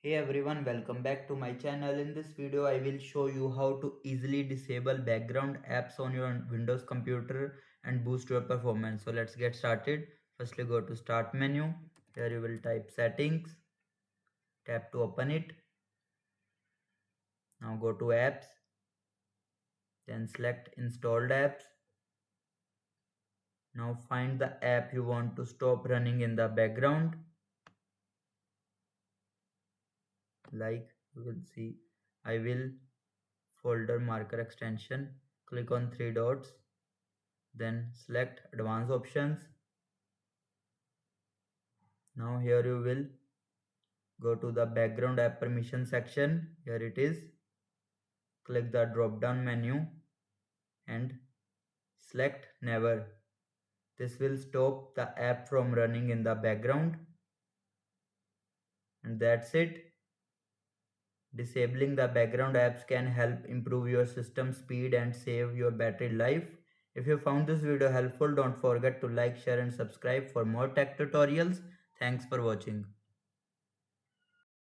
Hey everyone, welcome back to my channel. In this video, I will show you how to easily disable background apps on your Windows computer and boost your performance. So let's get started. Firstly, go to Start menu. Here you will type Settings. Tap to open it. Now go to Apps. Then select Installed Apps. Now find the app you want to stop running in the background. Like you will see, I will folder marker extension. Click on three dots. Then select advanced options. Now here you will go to the background app permission section. Here it is. Click the drop down menu and select never. This will stop the app from running in the background. And that's it. Disabling the background apps can help improve your system speed and save your battery life. If you found this video helpful, don't forget to like, share and subscribe for more tech tutorials. Thanks for watching.